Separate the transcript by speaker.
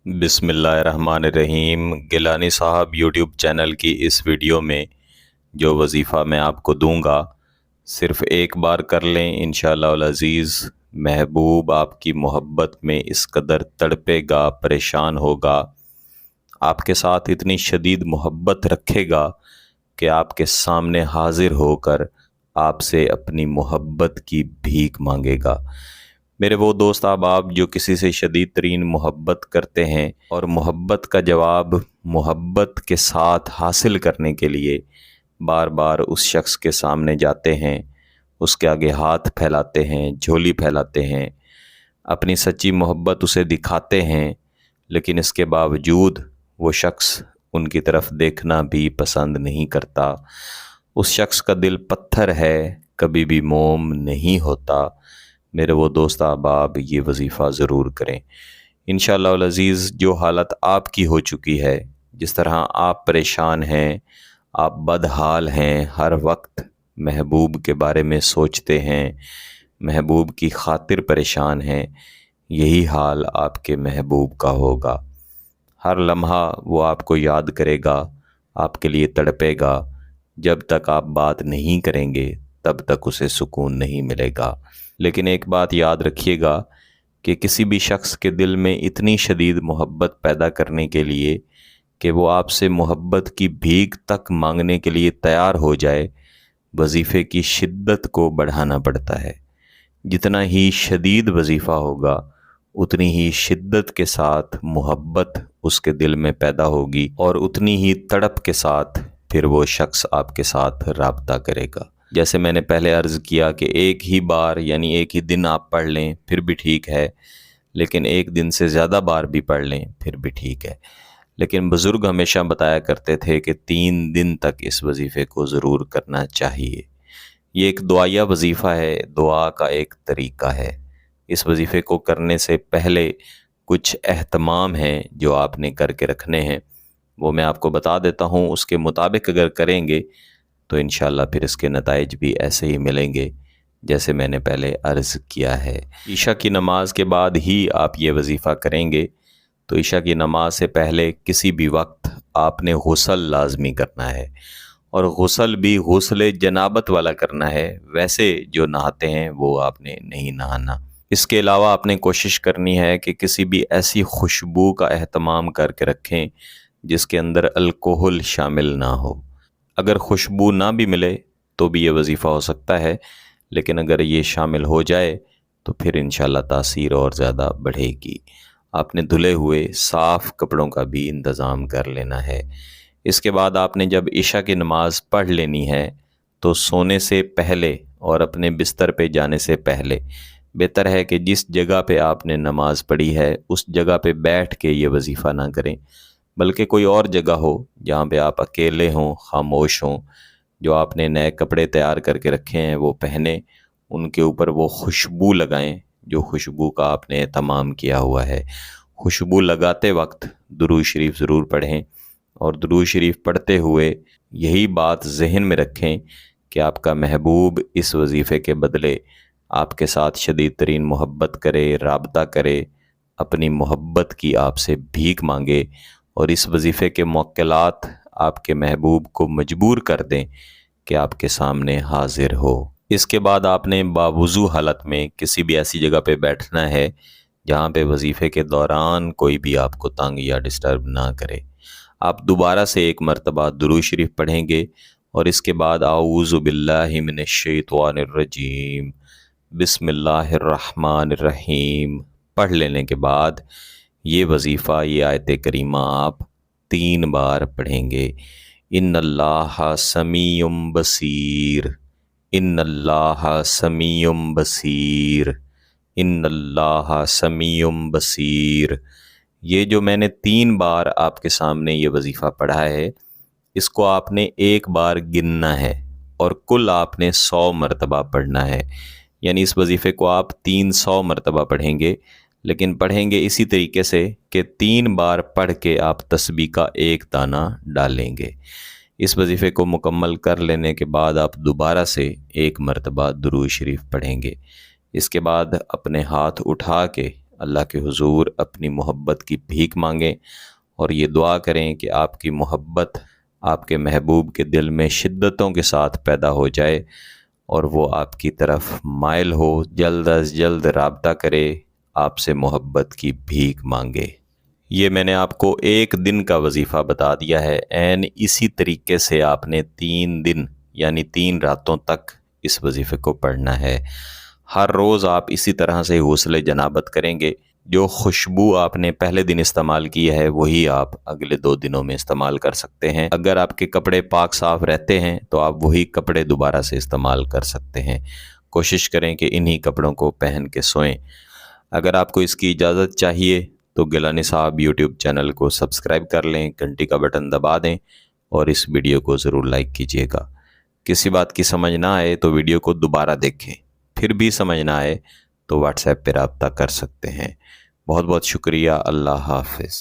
Speaker 1: بسم اللہ الرحمن الرحیم۔ گیلانی صاحب یوٹیوب چینل کی اس ویڈیو میں جو وظیفہ میں آپ کو دوں گا، صرف ایک بار کر لیں، انشاءاللہ العزیز محبوب آپ کی محبت میں اس قدر تڑپے گا، پریشان ہوگا، آپ کے ساتھ اتنی شدید محبت رکھے گا کہ آپ کے سامنے حاضر ہو کر آپ سے اپنی محبت کی بھیک مانگے گا۔ میرے وہ دوست احباب جو کسی سے شدید ترین محبت کرتے ہیں اور محبت کا جواب محبت کے ساتھ حاصل کرنے کے لیے بار بار اس شخص کے سامنے جاتے ہیں، اس کے آگے ہاتھ پھیلاتے ہیں، جھولی پھیلاتے ہیں، اپنی سچی محبت اسے دکھاتے ہیں، لیکن اس کے باوجود وہ شخص ان کی طرف دیکھنا بھی پسند نہیں کرتا۔ اس شخص کا دل پتھر ہے، کبھی بھی موم نہیں ہوتا۔ میرے وہ دوست احباب یہ وظیفہ ضرور کریں۔ انشاءاللہ العزیز جو حالت آپ کی ہو چکی ہے، جس طرح آپ پریشان ہیں، آپ بدحال ہیں، ہر وقت محبوب کے بارے میں سوچتے ہیں، محبوب کی خاطر پریشان ہیں، یہی حال آپ کے محبوب کا ہوگا۔ ہر لمحہ وہ آپ کو یاد کرے گا، آپ کے لیے تڑپے گا۔ جب تک آپ بات نہیں کریں گے تب تک اسے سکون نہیں ملے گا۔ لیکن ایک بات یاد رکھیے گا کہ کسی بھی شخص کے دل میں اتنی شدید محبت پیدا کرنے کے لیے کہ وہ آپ سے محبت کی بھیک تک مانگنے کے لیے تیار ہو جائے، وظیفے کی شدت کو بڑھانا پڑتا ہے۔ جتنا ہی شدید وظیفہ ہوگا اتنی ہی شدت کے ساتھ محبت اس کے دل میں پیدا ہوگی اور اتنی ہی تڑپ کے ساتھ پھر وہ شخص آپ کے ساتھ رابطہ کرے گا۔ جیسے میں نے پہلے عرض کیا کہ ایک ہی بار یعنی ایک ہی دن آپ پڑھ لیں پھر بھی ٹھیک ہے، لیکن ایک دن سے زیادہ بار بھی پڑھ لیں پھر بھی ٹھیک ہے۔ لیکن بزرگ ہمیشہ بتایا کرتے تھے کہ 3 دن تک اس وظیفے کو ضرور کرنا چاہیے۔ یہ ایک دعائیہ وظیفہ ہے، دعا کا ایک طریقہ ہے۔ اس وظیفے کو کرنے سے پہلے کچھ اہتمام ہیں جو آپ نے کر کے رکھنے ہیں، وہ میں آپ کو بتا دیتا ہوں۔ اس کے مطابق اگر کریں گے تو انشاءاللہ پھر اس کے نتائج بھی ایسے ہی ملیں گے جیسے میں نے پہلے عرض کیا ہے۔ عشاء کی نماز کے بعد ہی آپ یہ وظیفہ کریں گے، تو عشاء کی نماز سے پہلے کسی بھی وقت آپ نے غسل لازمی کرنا ہے، اور غسل بھی غسل جنابت والا کرنا ہے، ویسے جو نہاتے ہیں وہ آپ نے نہیں نہانا۔ اس کے علاوہ آپ نے کوشش کرنی ہے کہ کسی بھی ایسی خوشبو کا اہتمام کر کے رکھیں جس کے اندر الکوہل شامل نہ ہو۔ اگر خوشبو نہ بھی ملے تو بھی یہ وظیفہ ہو سکتا ہے، لیکن اگر یہ شامل ہو جائے تو پھر انشاءاللہ تاثیر اور زیادہ بڑھے گی۔ آپ نے دھلے ہوئے صاف کپڑوں کا بھی انتظام کر لینا ہے۔ اس کے بعد آپ نے جب عشاء کی نماز پڑھ لینی ہے تو سونے سے پہلے اور اپنے بستر پہ جانے سے پہلے بہتر ہے کہ جس جگہ پہ آپ نے نماز پڑھی ہے اس جگہ پہ بیٹھ کے یہ وظیفہ نہ کریں، بلکہ کوئی اور جگہ ہو جہاں پہ آپ اکیلے ہوں، خاموش ہوں، جو آپ نے نئے کپڑے تیار کر کے رکھے ہیں وہ پہنیں، ان کے اوپر وہ خوشبو لگائیں جو خوشبو کا آپ نے اہتمام کیا ہوا ہے۔ خوشبو لگاتے وقت درود شریف ضرور پڑھیں، اور درود شریف پڑھتے ہوئے یہی بات ذہن میں رکھیں کہ آپ کا محبوب اس وظیفے کے بدلے آپ کے ساتھ شدید ترین محبت کرے، رابطہ کرے، اپنی محبت کی آپ سے بھیک مانگے، اور اس وظیفے کے موکلات آپ کے محبوب کو مجبور کر دیں کہ آپ کے سامنے حاضر ہو۔ اس کے بعد آپ نے باوضو حالت میں کسی بھی ایسی جگہ پہ بیٹھنا ہے جہاں پہ وظیفے کے دوران کوئی بھی آپ کو تنگ یا ڈسٹرب نہ کرے۔ آپ دوبارہ سے ایک مرتبہ درود شریف پڑھیں گے، اور اس کے بعد اعوذ باللہ من الشیطان الرجیم بسم اللہ الرحمن الرحیم پڑھ لینے کے بعد یہ وظیفہ، یہ آیت کریمہ آپ 3 بار پڑھیں گے۔ ان اللہ سمیع بصیر، ان اللہ سمیع بصیر، ان اللہ سمیع بصیر۔ یہ جو میں نے 3 بار آپ کے سامنے یہ وظیفہ پڑھا ہے، اس کو آپ نے ایک بار گننا ہے، اور کل آپ نے 100 مرتبہ پڑھنا ہے۔ یعنی اس وظیفے کو آپ 300 مرتبہ پڑھیں گے، لیکن پڑھیں گے اسی طریقے سے کہ 3 بار پڑھ کے آپ تسبیح کا ایک دانہ ڈالیں گے۔ اس وظیفے کو مکمل کر لینے کے بعد آپ دوبارہ سے ایک مرتبہ درود شریف پڑھیں گے۔ اس کے بعد اپنے ہاتھ اٹھا کے اللہ کے حضور اپنی محبت کی بھیک مانگیں اور یہ دعا کریں کہ آپ کی محبت آپ کے محبوب کے دل میں شدتوں کے ساتھ پیدا ہو جائے اور وہ آپ کی طرف مائل ہو، جلد از جلد رابطہ کرے، آپ سے محبت کی بھیک مانگے۔ یہ میں نے آپ کو 1 دن کا وظیفہ بتا دیا ہے، عین اسی طریقے سے آپ نے 3 دن یعنی 3 راتوں تک اس وظیفے کو پڑھنا ہے۔ ہر روز آپ اسی طرح سے غسل جنابت کریں گے۔ جو خوشبو آپ نے پہلے دن استعمال کی ہے وہی آپ اگلے 2 دنوں میں استعمال کر سکتے ہیں۔ اگر آپ کے کپڑے پاک صاف رہتے ہیں تو آپ وہی کپڑے دوبارہ سے استعمال کر سکتے ہیں۔ کوشش کریں کہ انہی کپڑوں کو پہن کے سوئیں۔ اگر آپ کو اس کی اجازت چاہیے تو گیلانی صاحب یوٹیوب چینل کو سبسکرائب کر لیں، گھنٹی کا بٹن دبا دیں اور اس ویڈیو کو ضرور لائک کیجیے گا۔ کسی بات کی سمجھ نہ آئے تو ویڈیو کو دوبارہ دیکھیں، پھر بھی سمجھ نہ آئے تو واٹس ایپ پہ رابطہ کر سکتے ہیں۔ بہت بہت شکریہ۔ اللہ حافظ۔